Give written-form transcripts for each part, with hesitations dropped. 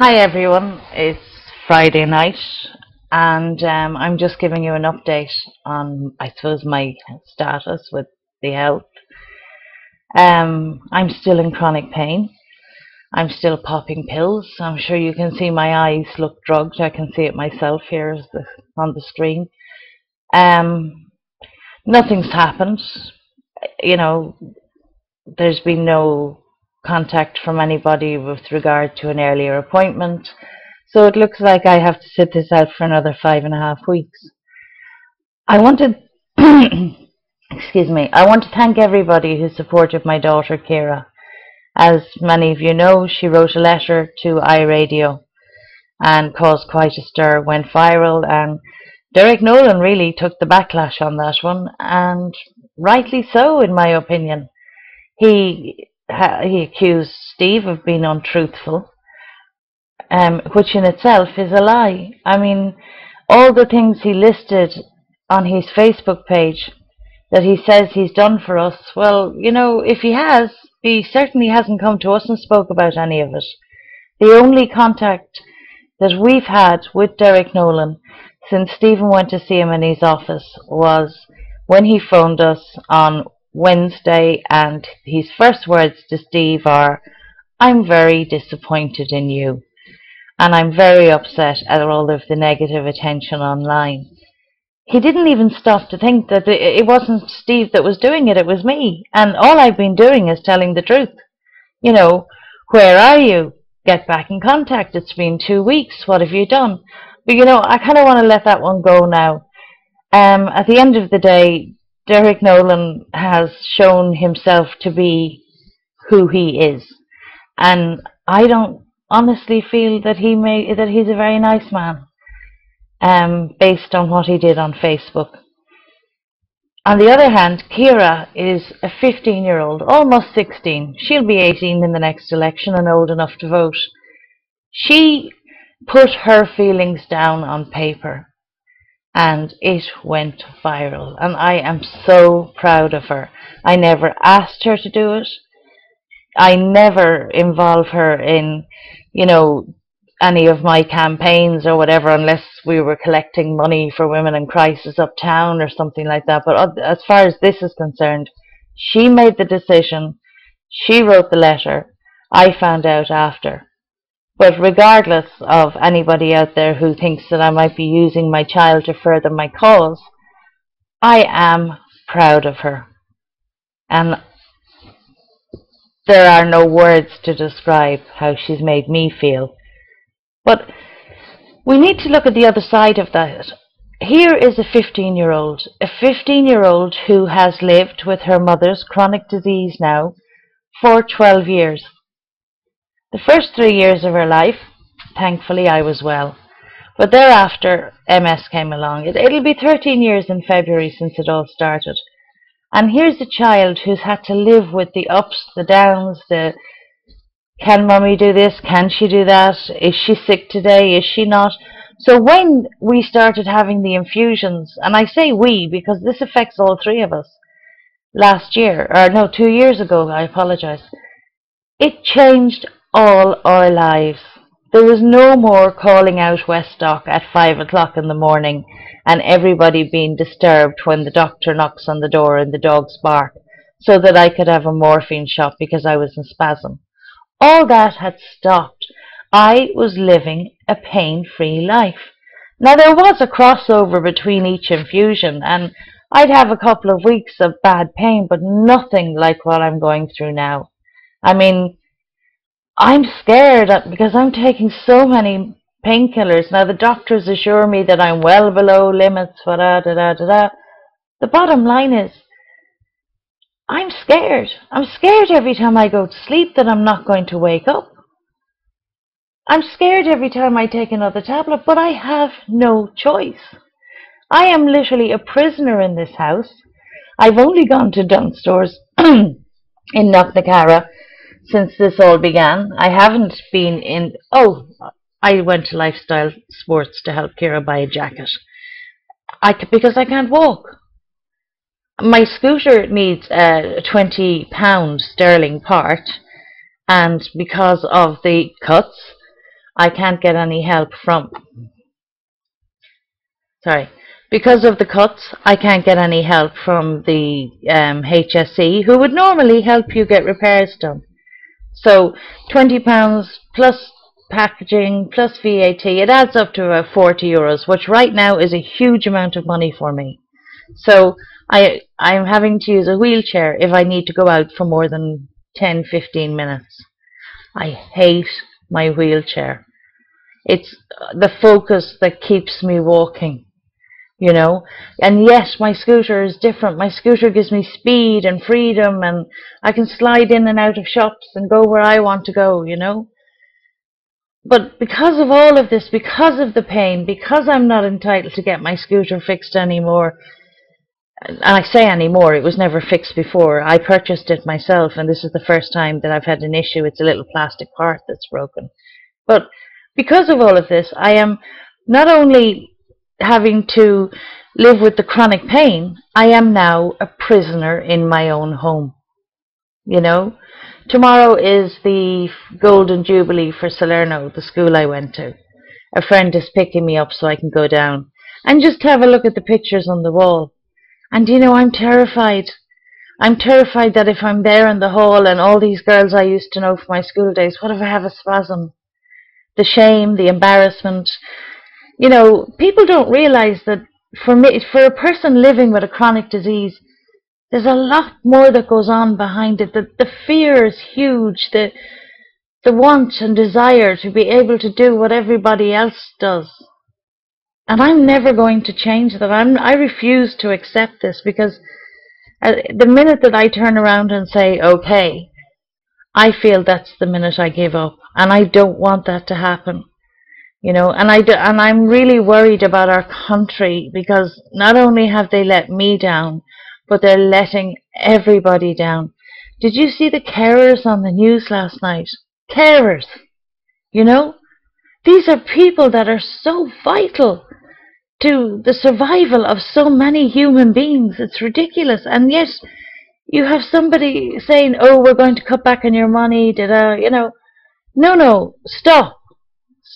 Hi everyone, it's Friday night and I'm just giving you an update on, I suppose, my status with the health. I'm still in chronic pain. I'm still popping pills. I'm sure you can see my eyes look drugged. I can see it myself here on the screen. Um, Nothing's happened. You know, there's been no contact from anybody with regard to an earlier appointment. So it looks like I have to sit this out for another 5.5 weeks. I wanted, excuse me, I want to thank everybody who supported my daughter Kira. As many of you know, she wrote a letter to iRadio and caused quite a stir, went viral, and Derek Nolan really took the backlash on that one, and rightly so, in my opinion. He accused Steve of being untruthful, which in itself is a lie. I mean, all the things he listed on his Facebook page that he says he's done for us, well, if he has, he certainly hasn't come to us and spoke about any of it. The only contact that we've had with Derek Nolan since Stephen went to see him in his office was when he phoned us on Wednesday, and his first words to Steve are, "I'm very disappointed in you. And I'm very upset at all of the negative attention online." He didn't even stop to think that it wasn't Steve that was doing it, it was me. And all I've been doing is telling the truth. Where are you? Get back in contact. It's been 2 weeks. What have you done? But I kind of want to let that one go now. At the end of the day, Derek Nolan has shown himself to be who he is. And I don't honestly feel that he's a very nice man, based on what he did on Facebook. On the other hand, Kira is a 15-year-old, almost 16. She'll be 18 in the next election and old enough to vote. She put her feelings down on paper and it went viral. And I am so proud of her. I never asked her to do it. I never involve her in, any of my campaigns or whatever, unless we were collecting money for Women in Crisis uptown or something like that. But as far as this is concerned, she made the decision. She wrote the letter. I found out after. But regardless of anybody out there who thinks that I might be using my child to further my cause, I am proud of her. And there are no words to describe how she's made me feel. But we need to look at the other side of that. Here is a 15-year-old, who has lived with her mother's chronic disease now for 12 years. The first 3 years of her life, thankfully, I was well. But thereafter, MS came along. It'll be 13 years in February since it all started. And here's a child who's had to live with the ups, the downs, can mommy do this? Can she do that? Is she sick today? Is she not? So when we started having the infusions, and I say we because this affects all three of us, 2 years ago, I apologize, it changed all our lives. There was no more calling out Westdock at 5 o'clock in the morning and everybody being disturbed when the doctor knocks on the door and the dogs bark so that I could have a morphine shot because I was in spasm. All that had stopped. I was living a pain-free life. Now, there was a crossover between each infusion, and I'd have a couple of weeks of bad pain, but nothing like what I'm going through now. I mean, I'm scared because I'm taking so many painkillers. Now, the doctors assure me that I'm well below limits, The bottom line is, I'm scared. I'm scared every time I go to sleep that I'm not going to wake up. I'm scared every time I take another tablet, but I have no choice. I am literally a prisoner in this house. I've only gone to Dunstores in Knocknacarra since this all began. I haven't been in... Oh, I went to Lifestyle Sports to help Kira buy a jacket. Because I can't walk. My scooter needs a £20 sterling part, and because of the cuts, I can't get any help from, sorry, because of the cuts, I can't get any help from the HSE, who would normally help you get repairs done. So £20 plus packaging plus VAT, it adds up to about €40, which right now is a huge amount of money for me. So I'm having to use a wheelchair if I need to go out for more than 10-15 minutes. I hate my wheelchair. It's the focus that keeps me walking, you know. And yes, my scooter is different. My scooter gives me speed and freedom, and I can slide in and out of shops and go where I want to go, you know. But because of all of this, because of the pain, because I'm not entitled to get my scooter fixed anymore, and I say anymore, it was never fixed before. I purchased it myself, and this is the first time that I've had an issue. It's a little plastic part that's broken. But because of all of this, I am not only having to live with the chronic pain, I am now a prisoner in my own home. You know, tomorrow is the Golden Jubilee for Salerno, the school I went to. A friend is picking me up so I can go down and just have a look at the pictures on the wall. And you know, I'm terrified. I'm terrified that if I'm there in the hall and all these girls I used to know from my school days, what if I have a spasm? The shame, the embarrassment. You know, people don't realize that for a person living with a chronic disease, there's a lot more that goes on behind it. The fear is huge. The want and desire to be able to do what everybody else does. And I'm never going to change that. I refuse to accept this, because the minute that I turn around and say, okay, I feel that's the minute I give up. And I don't want that to happen. You know, and I'm really worried about our country, because not only have they let me down, but they're letting everybody down. Did you see the carers on the news last night? Carers, you know? These are people that are so vital to the survival of so many human beings. It's ridiculous. And yet you have somebody saying, oh, we're going to cut back on your money, you know. No, stop.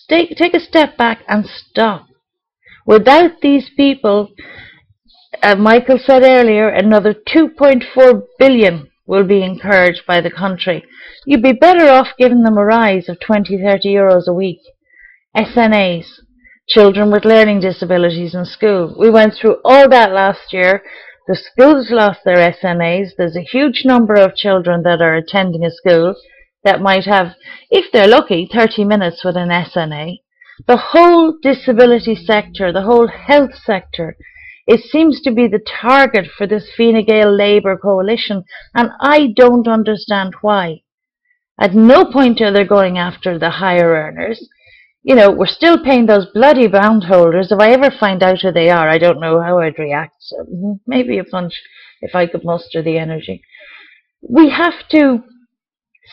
Take a step back and stop. Without these people, Michael said earlier, another 2.4 billion will be incurred by the country. You'd be better off giving them a rise of 20-30 euros a week. SNAs, children with learning disabilities in school. We went through all that last year. The schools lost their SNAs. There's a huge number of children that are attending a school that might have, if they're lucky, 30 minutes with an SNA. The whole disability sector, the whole health sector, it seems to be the target for this Fine Gael Labour coalition, and I don't understand why. At no point are they going after the higher earners. You know, we're still paying those bloody bondholders. If I ever find out who they are, I don't know how I'd react. So maybe a punch if I could muster the energy. We have to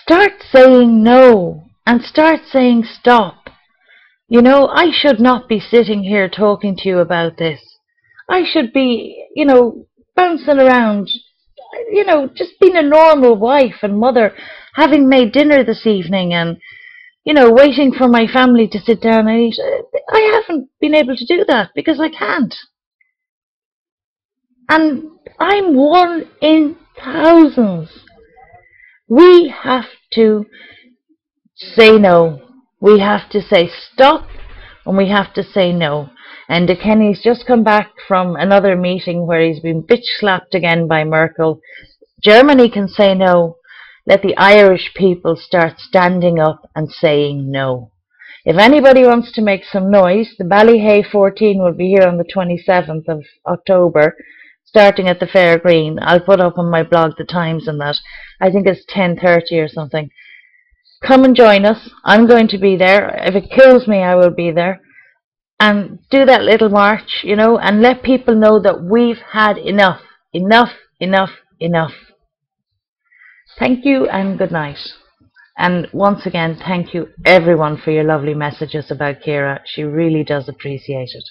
start saying no and start saying stop. You know, I should not be sitting here talking to you about this. I should be, you know, bouncing around, you know, just being a normal wife and mother, having made dinner this evening and, you know, waiting for my family to sit down and eat. I haven't been able to do that because I can't. And I'm one in thousands. We have to say no. We have to say stop, and we have to say no. And Kenny's just come back from another meeting where he's been bitch-slapped again by Merkel. Germany can say no. Let the Irish people start standing up and saying no. If anybody wants to make some noise, the Ballyhay 14 will be here on the 27th of October, starting at the Fair Green. I'll put up on my blog the times and that. I think it's 10:30 or something. Come and join us. I'm going to be there. If it kills me, I will be there. And do that little march, you know, and let people know that we've had enough. Enough, enough, enough. Thank you and good night. And once again, thank you everyone for your lovely messages about Ciara. She really does appreciate it.